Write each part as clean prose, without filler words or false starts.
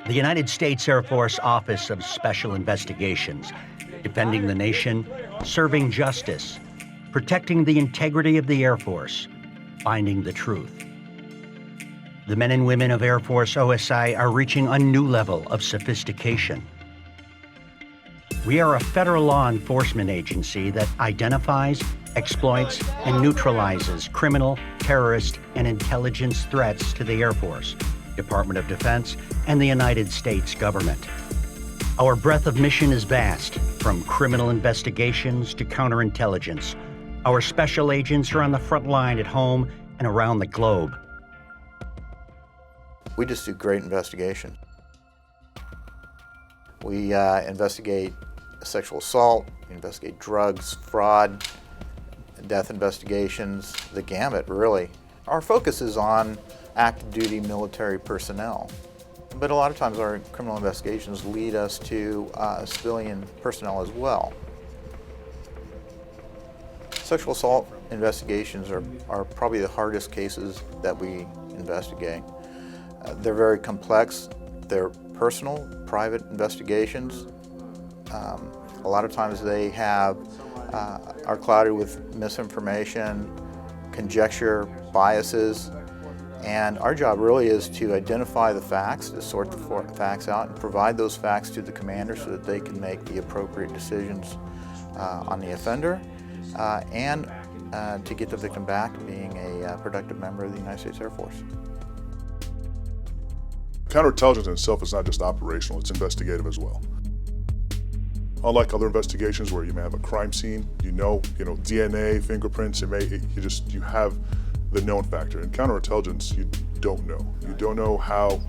The United States Air Force Office of Special Investigations, defending the nation, serving justice, protecting the integrity of the Air Force, finding the truth. The men and women of Air Force OSI are reaching a new level of sophistication. We are a federal law enforcement agency that identifies, exploits, and neutralizes criminal, terrorist, and intelligence threats to the Air Force, Department of Defense, and the United States government. Our breadth of mission is vast, from criminal investigations to counterintelligence. Our special agents are on the front line at home and around the globe. We just do great investigation. We investigate sexual assault, we investigate drugs, fraud, death investigations, the gamut, really. Our focus is on active duty military personnel, but a lot of times our criminal investigations lead us to civilian personnel as well. Sexual assault investigations are probably the hardest cases that we investigate. They're very complex, they're personal, private investigations. A lot of times they are clouded with misinformation, conjecture, biases, and our job really is to identify the facts, to sort the facts out and provide those facts to the commander so that they can make the appropriate decisions on the offender and to get the victim back to being a productive member of the United States Air Force. Counterintelligence in itself is not just operational, it's investigative as well. Unlike other investigations where you may have a crime scene, you know DNA, fingerprints, you have the known factor. In counterintelligence, you don't know. You don't know how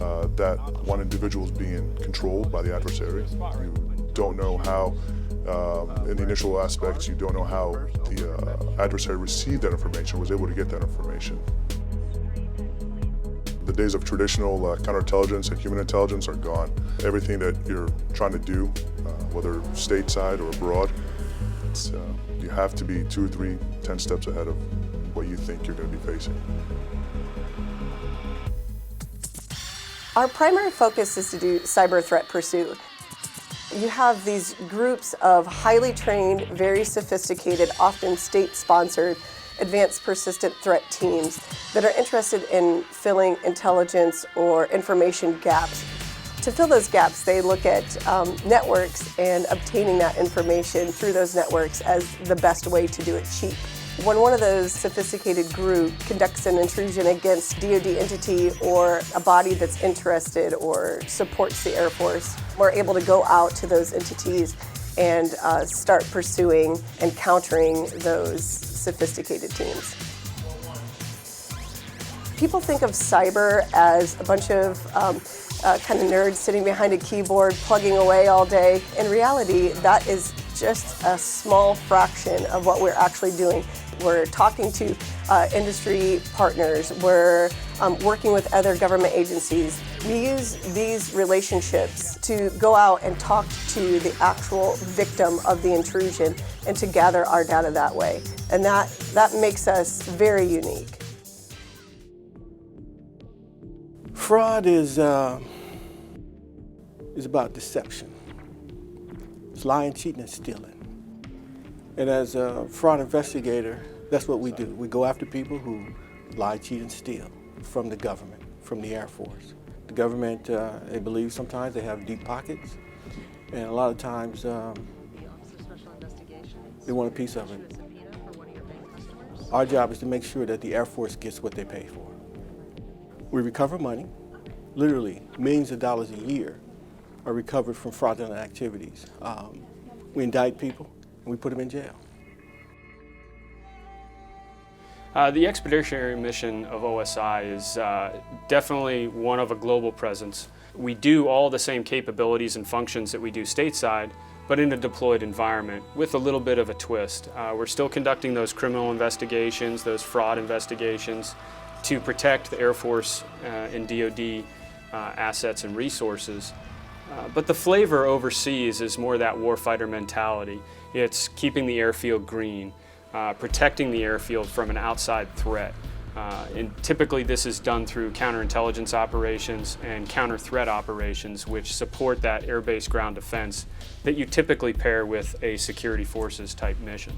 that one individual is being controlled by the adversary. You don't know how, in the initial aspects, you don't know how the adversary received that information, was able to get that information. The days of traditional counterintelligence and human intelligence are gone. Everything that you're trying to do, whether stateside or abroad, you have to be 2 or 3, 10 steps ahead of what you think you're going to be facing. Our primary focus is to do cyber threat pursuit. You have these groups of highly trained, very sophisticated, often state-sponsored, advanced persistent threat teams that are interested in filling intelligence or information gaps. To fill those gaps, they look at networks and obtaining that information through those networks as the best way to do it cheap. When one of those sophisticated group conducts an intrusion against DoD entity or a body that's interested or supports the Air Force, we're able to go out to those entities and start pursuing and countering those sophisticated teams. People think of cyber as a bunch of kind of nerds sitting behind a keyboard plugging away all day. In reality, that is just a small fraction of what we're actually doing. We're talking to industry partners, we're working with other government agencies. We use these relationships to go out and talk to the actual victim of the intrusion and to gather our data that way. And that makes us very unique. Fraud is about deception. It's lying, cheating, and stealing. And as a fraud investigator, that's what we do. We go after people who lie, cheat, and steal from the government, from the Air Force. The government, they believe sometimes they have deep pockets, and a lot of times they want a piece of it. Our job is to make sure that the Air Force gets what they pay for. We recover money, literally millions of dollars a year are recovered from fraudulent activities. We indict people and we put them in jail. The expeditionary mission of OSI is definitely one of a global presence. We do all the same capabilities and functions that we do stateside, but in a deployed environment with a little bit of a twist. We're still conducting those criminal investigations, those fraud investigations to protect the Air Force and DoD assets and resources. But the flavor overseas is more that warfighter mentality. It's keeping the airfield green, protecting the airfield from an outside threat, And typically this is done through counterintelligence operations and counter-threat operations, which support that air-based ground defense that you typically pair with a security forces type mission.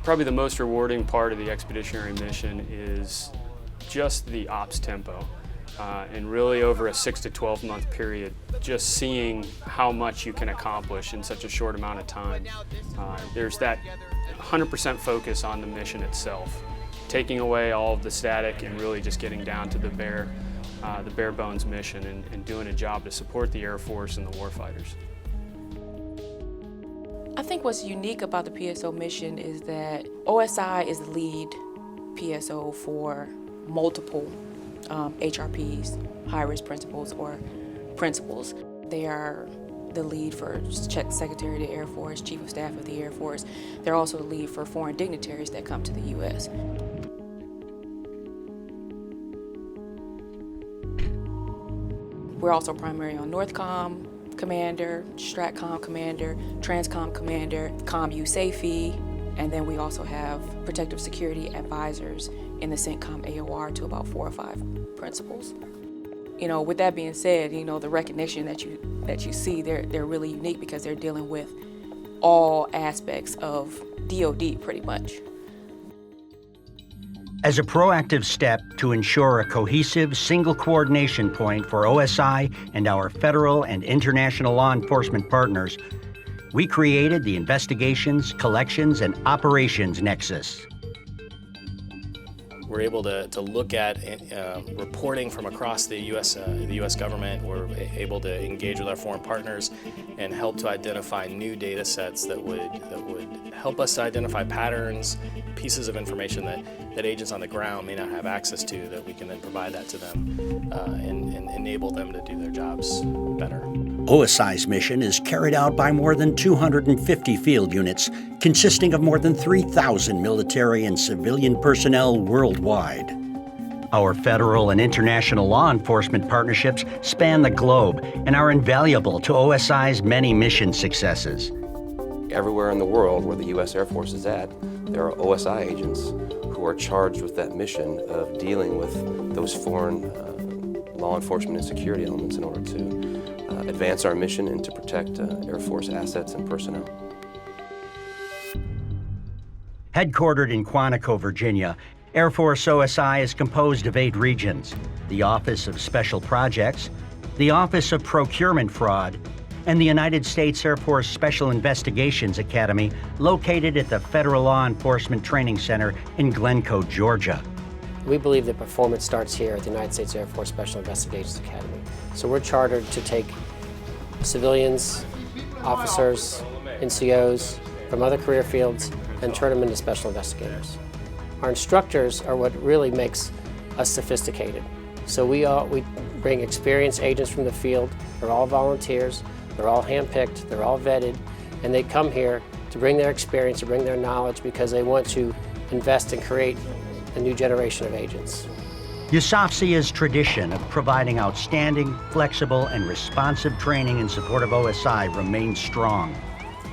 Probably the most rewarding part of the expeditionary mission is just the ops tempo. And really over a 6 to 12 month period, just seeing how much you can accomplish in such a short amount of time. There's that 100% focus on the mission itself, taking away all of the static and really just getting down to the bare bones mission and doing a job to support the Air Force and the warfighters. I think what's unique about the PSO mission is that OSI is the lead PSO for multiple HRPs, high-risk principals or principals. They are the lead for Secretary of the Air Force, Chief of Staff of the Air Force. They're also the lead for foreign dignitaries that come to the U.S. We're also primary on NORTHCOM Commander, STRATCOM Commander, TRANSCOM Commander, COMU SAFE, and then we also have protective security advisors in the CENTCOM AOR to about 4 or 5 principals. With that being said, the recognition that you see, they're really unique because they're dealing with all aspects of DoD pretty much. As a proactive step to ensure a cohesive single coordination point for OSI and our federal and international law enforcement partners, we created the Investigations, Collections, and Operations Nexus. We're able to look at reporting from across the U.S. government. We're able to engage with our foreign partners and help to identify new data sets that would help us to identify patterns, pieces of information that agents on the ground may not have access to, that we can then provide that to them and enable them to do their jobs better. OSI's mission is carried out by more than 250 field units, consisting of more than 3,000 military and civilian personnel worldwide. Our federal and international law enforcement partnerships span the globe and are invaluable to OSI's many mission successes. Everywhere in the world where the U.S. Air Force is at, there are OSI agents who are charged with that mission of dealing with those foreign law enforcement and security elements in order to advance our mission and to protect Air Force assets and personnel. Headquartered in Quantico, Virginia, Air Force OSI is composed of 8 regions: the Office of Special Projects, the Office of Procurement Fraud, and the United States Air Force Special Investigations Academy, located at the Federal Law Enforcement Training Center in Glencoe, Georgia. We believe that performance starts here at the United States Air Force Special Investigations Academy. So we're chartered to take civilians, officers, NCOs from other career fields and turn them into special investigators. Our instructors are what really makes us sophisticated. So we bring experienced agents from the field. They're all volunteers, they're all handpicked, they're all vetted, and they come here to bring their experience, to bring their knowledge, because they want to invest and create a new generation of agents. USAFCIA's tradition of providing outstanding, flexible, and responsive training in support of OSI remains strong.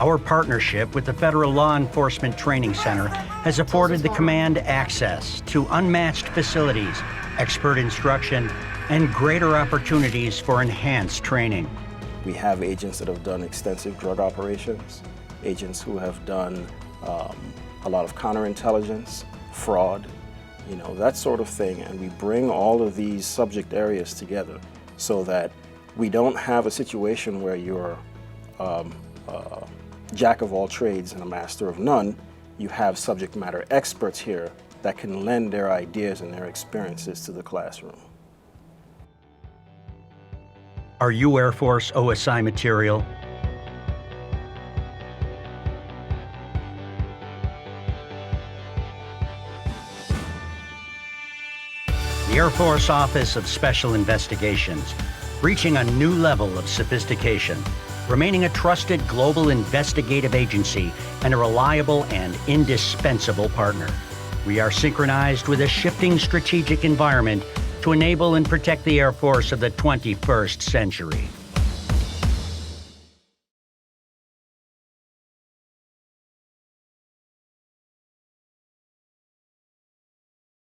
Our partnership with the Federal Law Enforcement Training Center has afforded the command access to unmatched facilities, expert instruction, and greater opportunities for enhanced training. We have agents that have done extensive drug operations, agents who have done a lot of counterintelligence, fraud, that sort of thing. And we bring all of these subject areas together so that we don't have a situation where you're jack of all trades and a master of none. You have subject matter experts here that can lend their ideas and their experiences to the classroom. Are you Air Force OSI material? The Air Force Office of Special Investigations, reaching a new level of sophistication, remaining a trusted global investigative agency and a reliable and indispensable partner. We are synchronized with a shifting strategic environment to enable and protect the Air Force of the 21st century.